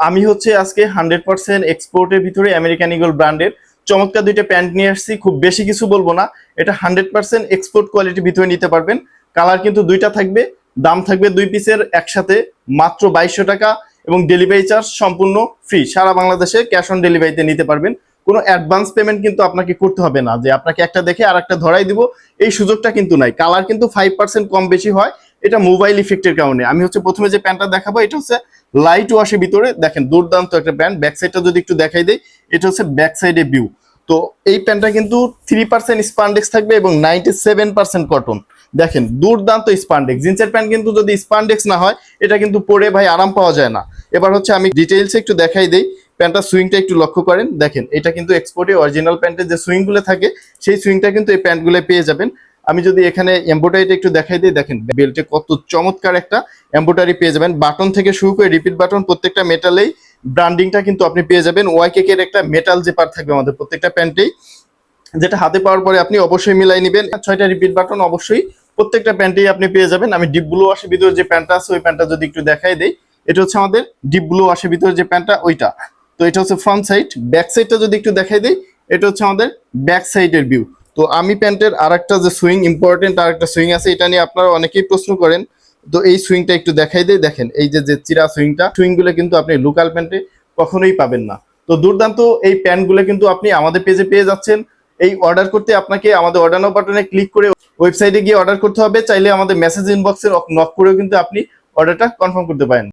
আমি হচ্ছে আজকে 100% এক্সপোর্টের ভিতরে আমেরিকান ইগল ব্র্যান্ডের চমৎকার দুইটা প্যান্ট নিয়ে আসছি। খুব বেশি কিছু বলবো না, এটা 100% এক্সপোর্ট কোয়ালিটির ভিতরে নিতে পারবেন। কালার কিন্তু দুইটা থাকবে, দাম থাকবে দুই পিসের একসাথে মাত্র 2200 টাকা এবং ডেলিভারি চার্জ সম্পূর্ণ ফ্রি। সারা বাংলাদেশে ক্যাশ অন ডেলিভারিতে নিতে পারবেন। কোনো অ্যাডভান্স পেমেন্ট কিন্তু আপনাকে করতে হবে না, যে আপনাকে একটা দেখে আর একটা ধরাই দিব এই সুযোগটা কিন্তু নাই। কালার কিন্তু 5% কম বেশি হয়, এটা মোবাইল ইফেক্টের কারণে। আমি হচ্ছে প্রথমে যে প্যান্টটা দেখাবো এটা হচ্ছে লাইট ওয়াশের ভিতরে, দেখেন দুর্দান্ত একটা প্যান্ট। ব্যাক সাইডটা যদি একটু দেখাই দেই, এটা হচ্ছে ব্যাক সাইডে ভিউ। তো এই প্যান্টটা কিন্তু 3% স্পান্ডেক্স থাকবে এবং 97% কটন। দেখেন দুর্দান্ত স্পান্ডেক্স। জিন্সের প্যান্ট কিন্তু যদি স্পান্ডেক্স না হয় এটা কিন্তু পরে ভাই আরাম পাওয়া যায় না। এবার হচ্ছে আমি ডিটেইলসে একটু দেখাই দেই, প্যান্টটা সুইংটা একটু লক্ষ্য করেন। দেখেন এটা কিন্তু এক্সপোর্টে অরিজিনাল প্যান্টের যে সুইংগুলো থাকে সেই সুইংটা কিন্তু এই প্যান্টগুলো পেয়ে যাবেন। আমি যদি এখানে এমব্রয়ডারিটা একটু দেখাই দিই, দেখেন বেল্টে কত চমৎকার একটা এমব্রয়ডারি পেয়ে যাবেন। বাটন থেকে শুরু করে রিপিট বাটন প্রত্যেকটা মেটালেই ব্র্যান্ডিংটা কিন্তু আপনি পেয়ে যাবেন। ওয়াইকেক এর একটা মেটাল যে পার্ট থাকবে আমাদের প্রত্যেকটা প্যান্টেই, যেটা হাতে পাওয়ার পরে আপনি অবশ্যই মিলাই নেবেন। 6টা রিপিট বাটন অবশ্যই প্রত্যেকটা প্যান্টেই আপনি পেয়ে যাবেন। আমি ডিপ ব্লু ওয়াশের ভিতরে যে প্যান্টটা আছে ওই প্যান্টটা যদি একটু দেখাই দেই, এটা হচ্ছে আমাদের ডিপ ব্লু ওয়াশের ভিতরে যে প্যান্টটা ওইটা। তো এটা হচ্ছে ফ্রন্ট সাইড। ব্যাক সাইডটা যদি একটু দেখাই দেই, এটা হচ্ছে আমাদের ব্যাক সাইডের ভিউ। তো আমি প্যান্টের আরেকটা যে সুইং ইম্পর্টেন্ট আরেকটা সুইং আছে, এটা নিয়ে আপনারা অনেকেই প্রশ্ন করেন। তো এই সুইংটা একটু দেখাই দেই, দেখেন এই যে চিরা সুইংগুলো কিন্তু আপনি লোকাল প্যান্টে কখনোই পাবেন না। তো দুর্দান্ত এই প্যান্টগুলো কিন্তু আপনি আমাদের পেজে পেয়ে যাচ্ছেন। এই অর্ডার করতে আপনাকে আমাদের অর্ডার নাও বাটনে ক্লিক করে ওয়েবসাইটে গিয়ে অর্ডার করতে হবে। চাইলে আমাদের মেসেজ ইনবক্সে নক করেও কিন্তু আপনি অর্ডারটা কনফার্ম করতে পারেন।